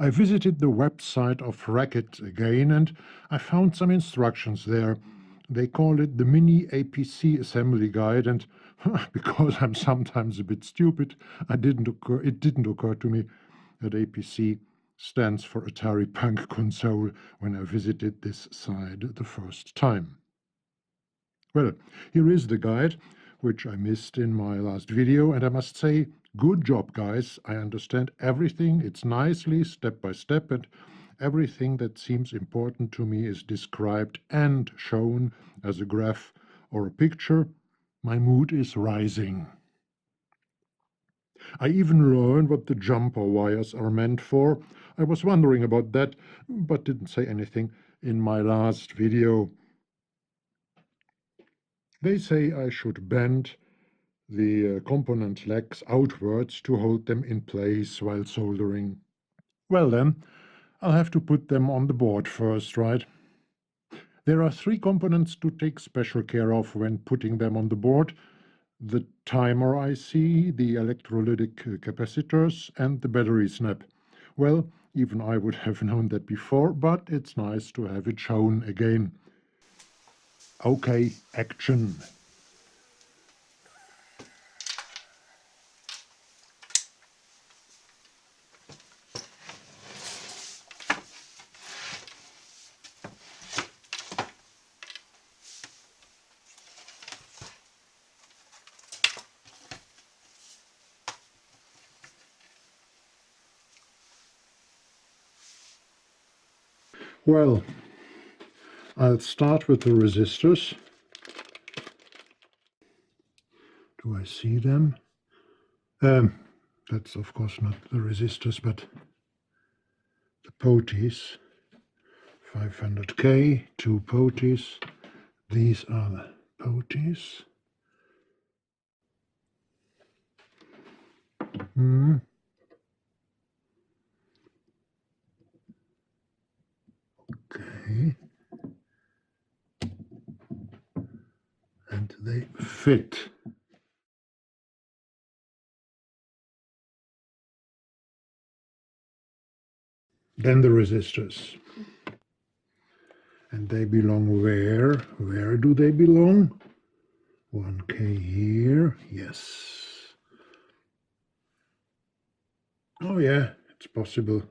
I visited the website of Racket again and I found some instructions there. They call it the Mini APC Assembly Guide, and because I'm sometimes a bit stupid, it didn't occur to me that APC stands for Atari Punk Console when I visited this site the first time. Well, here is the guide, which I missed in my last video, and I must say, good job, guys. I understand everything. It's nicely, step by step, and everything that seems important to me is described and shown as a graph or a picture. My mood is rising. I even learned what the jumper wires are meant for. I was wondering about that, but didn't say anything in my last video. They say I should bend the component legs outwards to hold them in place while soldering. Well then, I'll have to put them on the board first, right? There are 3 components to take special care of when putting them on the board: the timer IC, the electrolytic capacitors, and the battery snap. Well, even I would have known that before, but it's nice to have it shown again. Okay, action. Well, I'll start with the resistors. Do I see them? That's of course not the resistors, but the poties. 500K, 2 poties. These are the poties. Okay. And they fit. Then the resistors. And they belong where? Where do they belong? 1K here, yes. Oh yeah, it's possible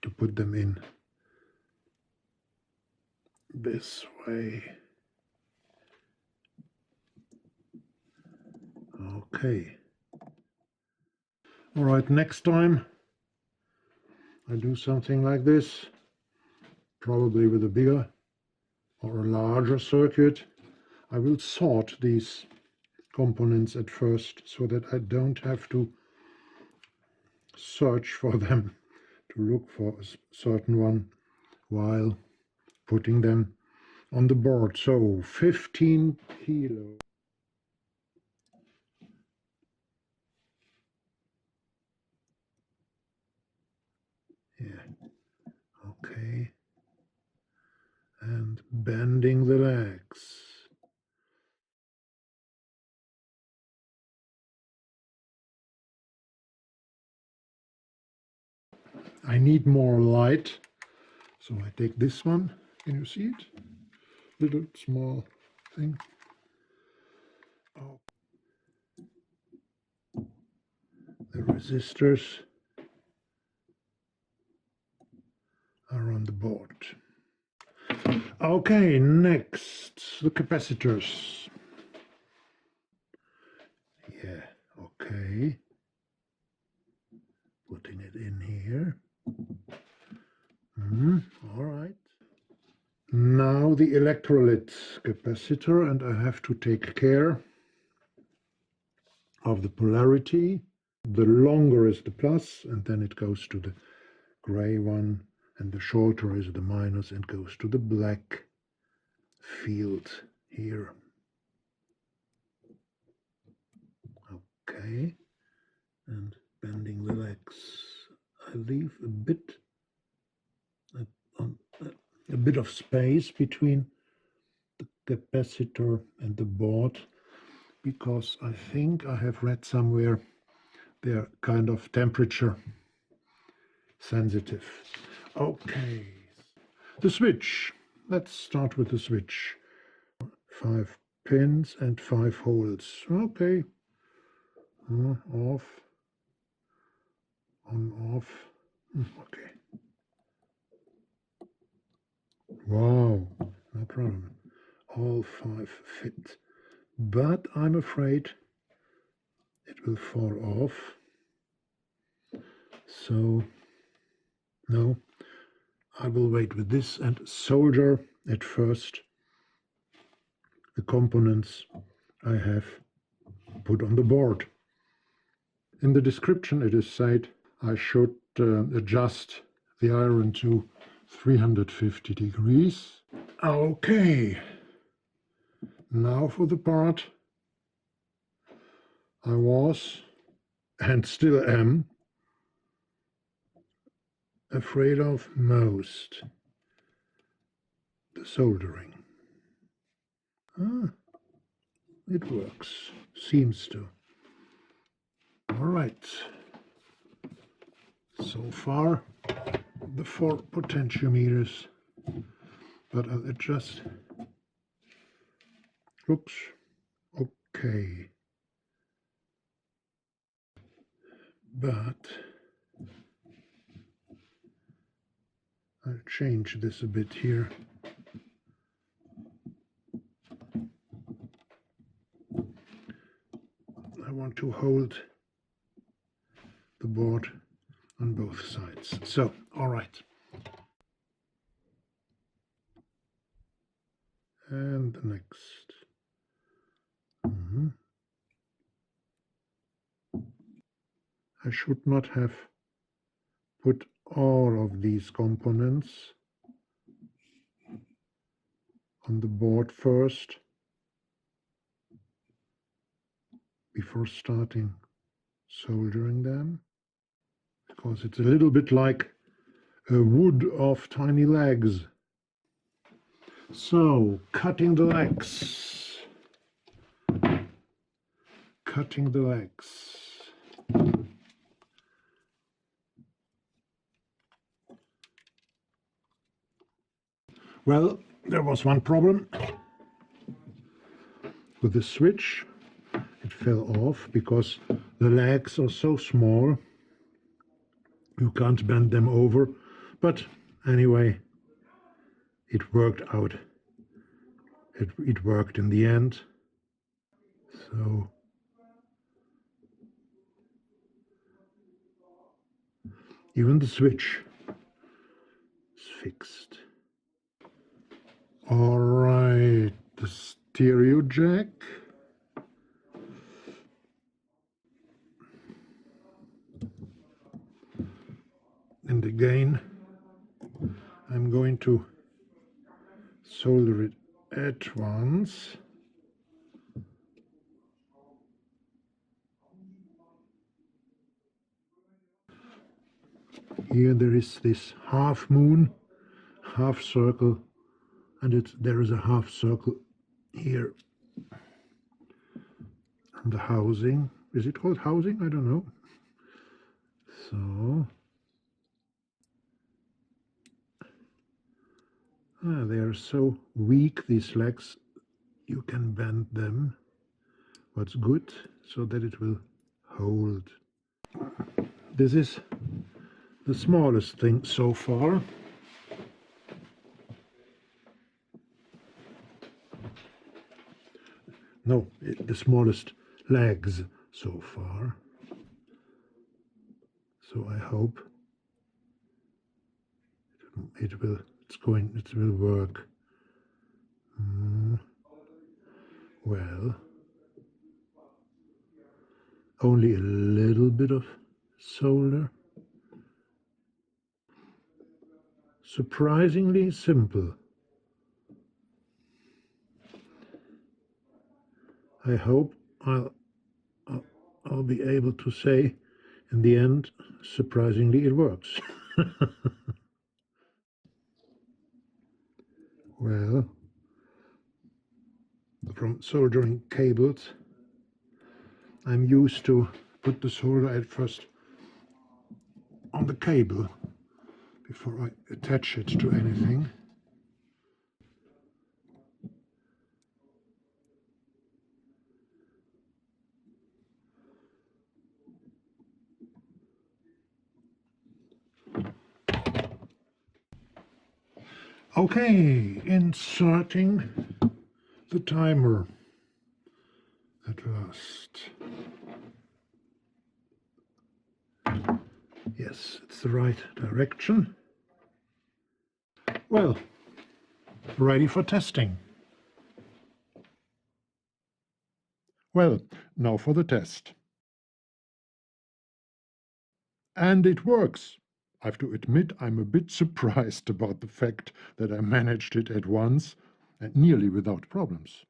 to put them in this way. Okay. All right, next time I do something like this, probably with a bigger or a larger circuit, I will sort these components at first so that I don't have to search for them to look for a certain one while putting them on the board. So 15 kilo. Yeah, okay. And bending the legs. I need more light, so I take this one. Can you see it? Little small thing. Oh. The resistors are on the board. Okay, next, the capacitors. Yeah, okay. Putting it in here. All right. Now the electrolyte capacitor, and I have to take care of the polarity. The longer is the plus, and then it goes to the gray one, and the shorter is the minus and goes to the black field here. Okay, and bending the legs. I leave a bit of space between the capacitor and the board, because I think I have read somewhere their kind of temperature sensitive. Okay. The switch. Let's start with the switch. 5 pins and 5 holes. Okay. Off. On, off. Okay. Wow. No problem. All 5 fit. But I'm afraid it will fall off. So, no. I will wait with this and solder at first the components I have put on the board. In the description it is said I should adjust the iron to 350 degrees. Okay, now for the part I was and still am afraid of most, the soldering. It works, seems to. All right, so far the 4 potentiometers, but I'll adjust. Oops, okay. But I'll change this a bit here. I want to hold the board on both sides. So, all right. And the next. I should not have put all of these components on the board first before starting soldering them, because it's a little bit like a wood of tiny legs. So, cutting the legs. Cutting the legs. Well, there was one problem with the switch. It fell off because the legs are so small you can't bend them over. But anyway, it worked out. It worked in the end. So even the switch is fixed. All right, the stereo jack. And again, I'm going to solder it at once. Here there is this half moon, half circle, and there is a half circle here on the housing. Is it called housing? I don't know. So they are so weak, these legs, you can bend them. What's good, so that it will hold. This is the smallest thing so far. No, the smallest legs so far. So I hope it will work. Well, only a little bit of solder. Surprisingly simple. I hope I'll be able to say in the end, surprisingly it works. Well, from soldering cables, I'm used to put the solder at first on the cable before I attach it to anything. Okay, inserting the timer at last. Yes, it's the right direction. Well, ready for testing. Well, now for the test. And it works. I have to admit I'm a bit surprised about the fact that I managed it at once and nearly without problems.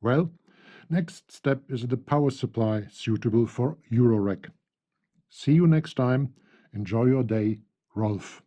Well, next step is the power supply suitable for Eurorack. See you next time. Enjoy your day, Rolf.